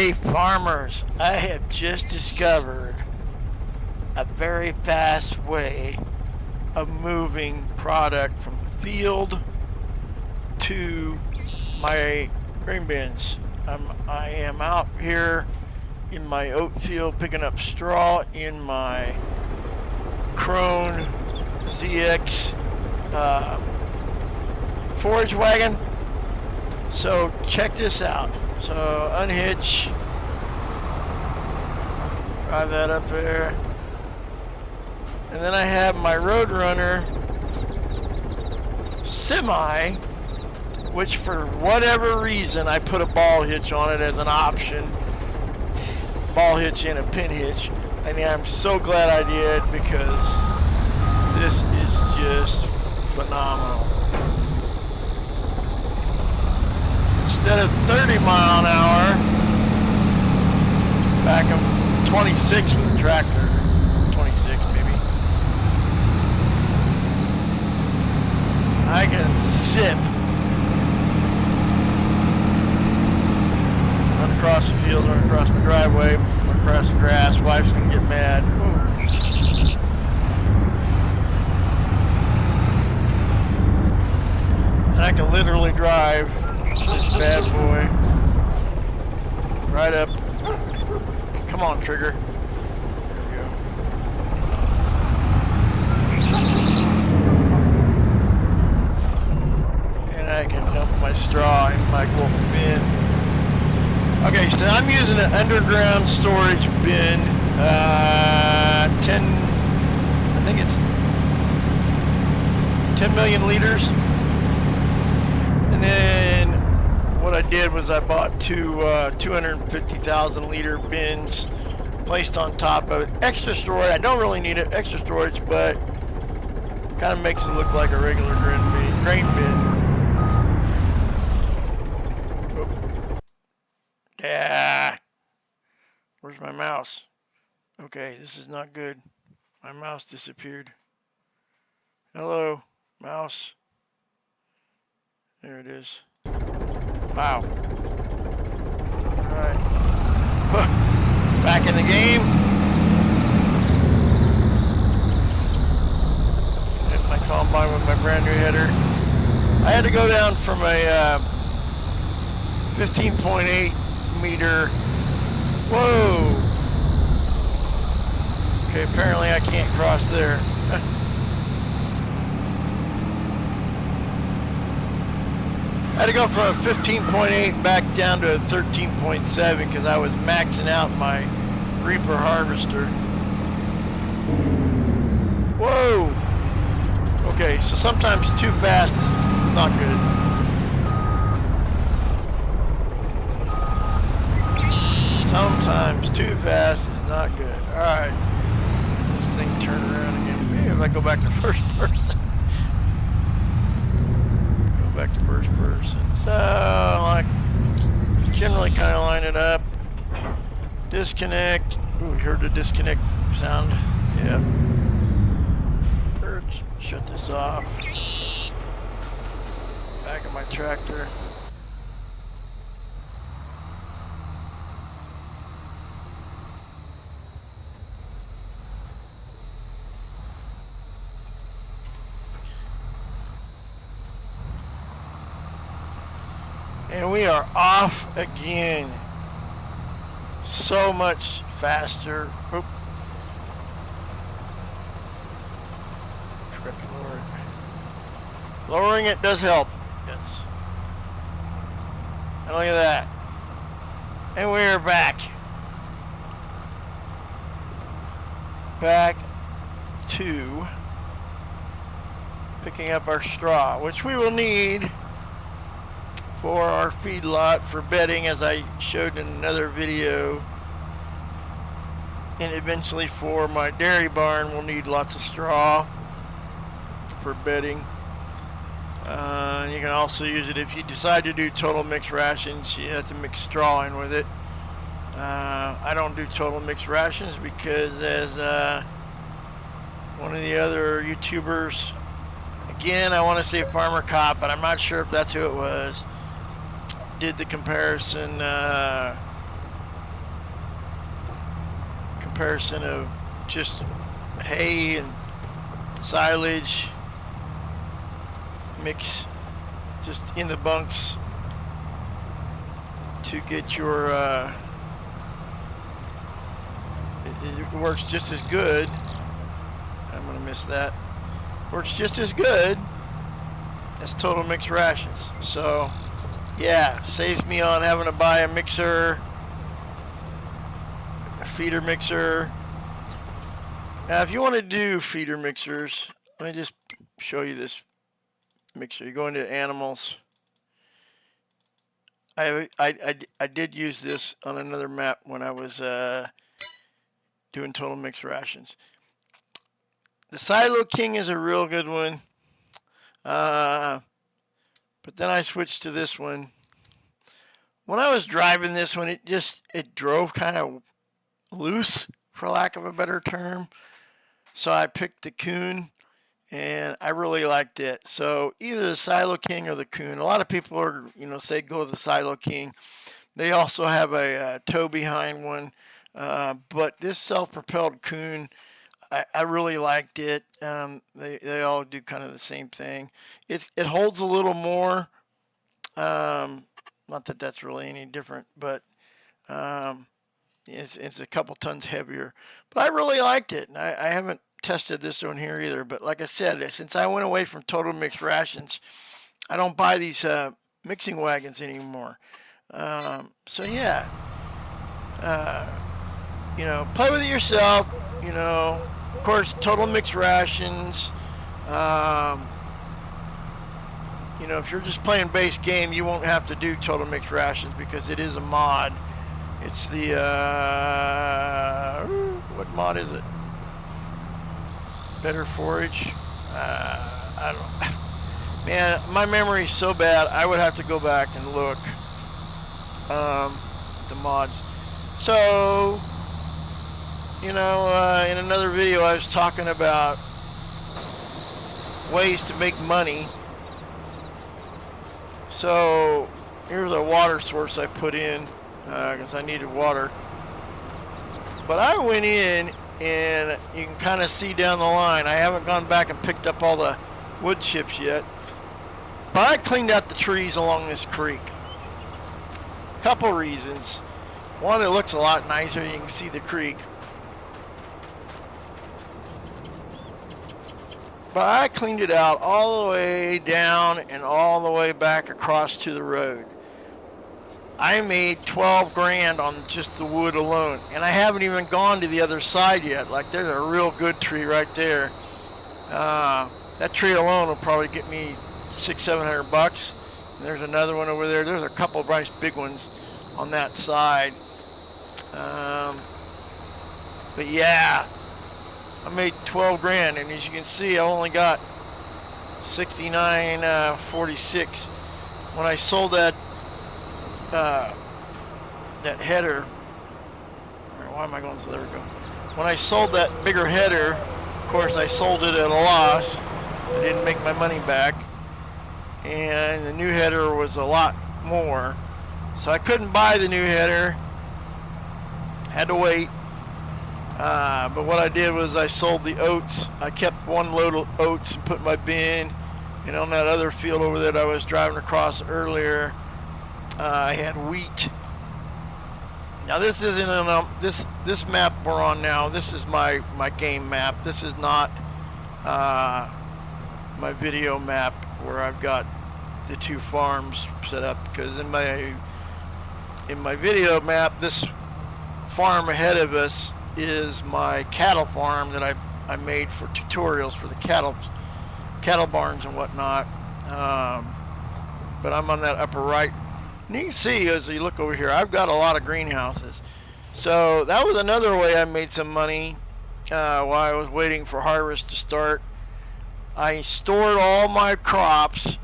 Hey farmers, I have just discovered a very fast way of moving product from the field to my grain bins. I am out here in my oat field picking up straw in my Krone ZX forage wagon. So check this out. So unhitch, drive that up there, and then I have my Roadrunner semi, which for whatever reason I put a ball hitch on it as an option, ball hitch and a pin hitch, and I'm so glad I did because this is just phenomenal. Instead of 30 mile an hour, back I'm 26 with the tractor, 26 maybe. I can zip, run across the field, run across my driveway, run across the grass. Wife's gonna get mad. Ooh. And I can literally drive this bad boy right up. Come on, trigger. There we go. And I can dump my straw in my little bin. Okay, so I'm using an underground storage bin. 10, I think it's 10 million liters. And then what I did was I bought two 250,000 liter bins, placed on top of it. Extra storage. I don't really need it, extra storage, but kind of makes it look like a regular grain bin. Oh. Yeah. Where's my mouse? Okay, this is not good. My mouse disappeared. Hello, mouse. There it is. Wow. Alright. Back in the game. Hit my combine with my brand new header. I had to go down from a 15.8 meter. Whoa. Okay, apparently I can't cross there. I had to go from a 15.8 back down to a 13.7 because I was maxing out my Reaper harvester. Whoa! Okay, so sometimes too fast is not good. Sometimes too fast is not good. Alright. This thing turned around again. Maybe if I go back to first person. Back to first person. So, like, generally kind of line it up. Disconnect. Ooh, we heard the disconnect sound. Yeah. Shut this off. Back of my tractor. And we are off again. So much faster. Oop. Lowering it does help. Yes. And look at that. And we are back. Back to picking up our straw, which we will need for our feedlot for bedding, as I showed in another video, and eventually for my dairy barn we'll need lots of straw for bedding. You can also use it if you decide to do total mixed rations. You have to mix straw in with it. I don't do total mixed rations because, as one of the other YouTubers, again I want to say Farmer Cop, but I'm not sure if that's who it was, did the comparison comparison of just hay and silage mix just in the bunks to get your it works just as good. I'm gonna miss that. Works just as good as total mix rations. So yeah, saves me on having to buy a mixer, a feeder mixer. Now if you want to do feeder mixers, let me just show you this mixer. You go into animals. I did use this on another map when I was doing total mix rations. The Silo King is a real good one, but then I switched to this one. When I was driving this one, it drove kind of loose, for lack of a better term. So I picked the Coon, and I really liked it. So either the Silo King or the Coon. A lot of people are, say go with the Silo King. They also have a tow behind one, but this self-propelled Coon, I really liked it. They all do kind of the same thing. It holds a little more. Not that that's really any different, but it's a couple tons heavier. But I really liked it. And I haven't tested this one here either. But like I said, since I went away from total mixed rations, I don't buy these mixing wagons anymore. So yeah, play with it yourself. Of course, total mixed rations. If you're just playing base game, you won't have to do total mixed rations because it is a mod. It's the what mod is it? Better forage. I don't. Man, my memory is so bad. I would have to go back and look the mods. So, in another video, I was talking about ways to make money. So here's a water source I put in because I needed water. But I went in, and you can kind of see down the line. I haven't gone back and picked up all the wood chips yet. But I cleaned out the trees along this creek. Couple reasons. One, it looks a lot nicer. You can see the creek. But I cleaned it out all the way down and all the way back across to the road. I made 12 grand on just the wood alone. And I haven't even gone to the other side yet. Like, there's a real good tree right there. That tree alone will probably get me $600-700. And there's another one over there. There's a couple of nice big ones on that side. But yeah, I made 12 grand, and as you can see, I only got 69.46. When I sold that header, why am I going? So there we go. When I sold that bigger header, of course, I sold it at a loss. I didn't make my money back, and the new header was a lot more, so I couldn't buy the new header. Had to wait. But what I did was I sold the oats. I kept one load of oats and put in my bin. And on that other field over there that I was driving across earlier, I had wheat. Now this isn't this map we're on now. This is my game map. This is not my video map where I've got the two farms set up, because in my video map, this farm ahead of us is my cattle farm that I made for tutorials for the cattle barns and whatnot. But I'm on that upper right, and you can see as you look over here, I've got a lot of greenhouses. So that was another way I made some money while I was waiting for harvest to start. I stored all my crops,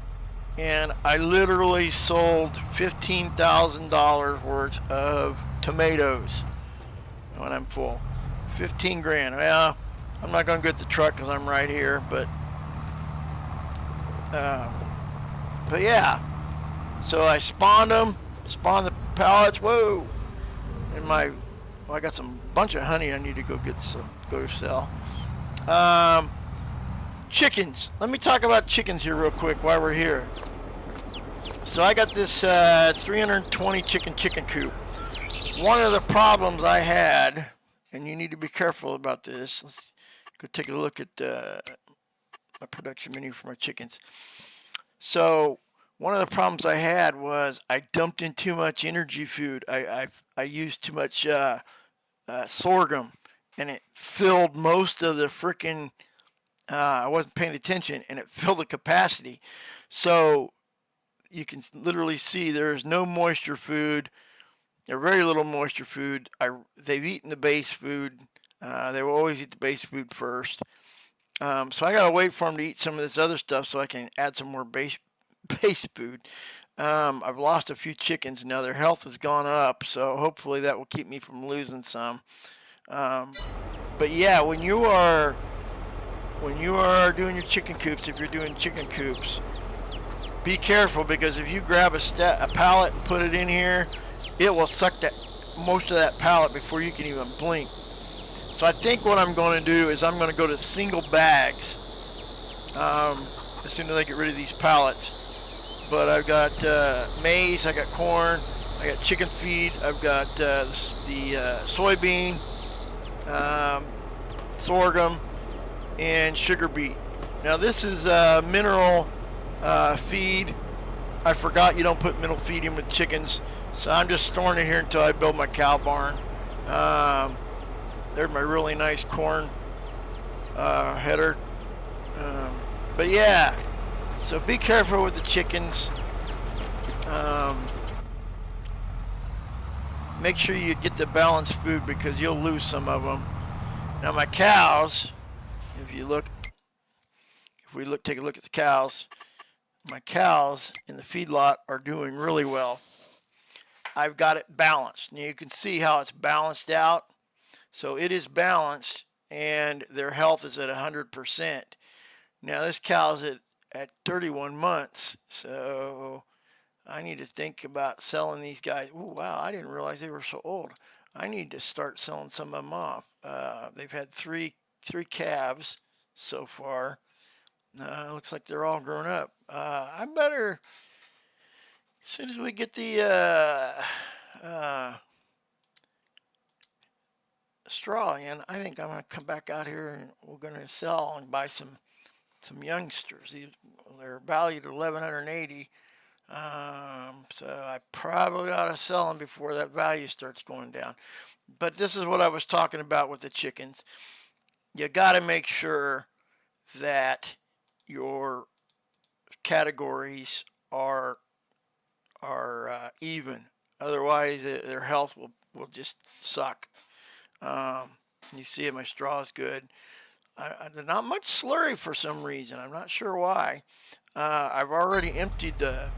and I literally sold $15,000 worth of tomatoes when I'm full. 15 grand. Well, I'm not going to get the truck because I'm right here, but yeah. So I spawned the pallets, whoa, in my Well, I got some bunch of honey I need to go get, go sell. Chickens. Let me talk about chickens here real quick while we're here. So I got this 320 chicken coop. One of the problems I had, and you need to be careful about this. Let's go take a look at my production menu for my chickens. So one of the problems I had was I dumped in too much energy food. I used too much sorghum, and it filled most of the freaking. I wasn't paying attention, and it filled the capacity. So you can literally see there's no moisture food, or very little moisture food. They've eaten the base food. They will always eat the base food first. So I gotta wait for them to eat some of this other stuff so I can add some more base food. I've lost a few chickens now. Their health has gone up, so hopefully that will keep me from losing some. But yeah, when you are doing your chicken coops, if you're doing chicken coops, be careful, because if you grab a pallet and put it in here, it will suck most of that pallet before you can even blink. So I think what I'm going to do is I'm going to go to single bags as soon as I get rid of these pallets. But I've got maize, I got corn, I got chicken feed, I've got the soybean, sorghum, and sugar beet. Now this is mineral feed. I forgot you don't put mineral feed in with chickens, so I'm just storing it here until I build my cow barn. There's my really nice corn header. But yeah, so be careful with the chickens. Make sure you get the balanced food, because you'll lose some of them. Now my cows, take a look at the cows. My cows in the feedlot are doing really well. I've got it balanced. Now you can see how it's balanced out. So it is balanced, and their health is at 100%. Now this cow's at 31 months, so I need to think about selling these guys. Oh wow, I didn't realize they were so old. I need to start selling some of them off. They've had three calves so far. Looks like they're all grown up. I better, as soon as we get the straw in, I think I'm going to come back out here and we're going to sell and buy some youngsters. They're valued at $1,180. So I probably ought to sell them before that value starts going down. But this is what I was talking about with the chickens. You got to make sure that your categories are even. Otherwise, their health will just suck. You see my straw is good. They're not much slurry for some reason. I'm not sure why. I've already emptied the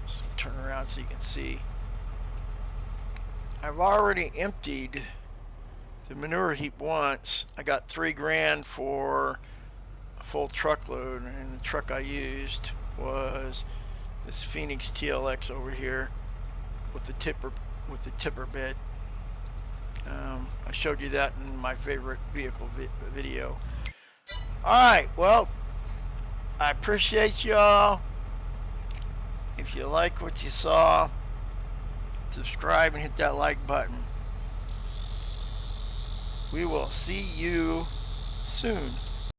let's turn around so you can see. I've already emptied the manure heap once. I got $3,000 for a full truckload, and the truck I used was this Phoenix TLX over here with the tipper bed. I showed you that in my favorite vehicle video. Alright, well, I appreciate y'all. If you like what you saw, subscribe and hit that like button. We will see you soon.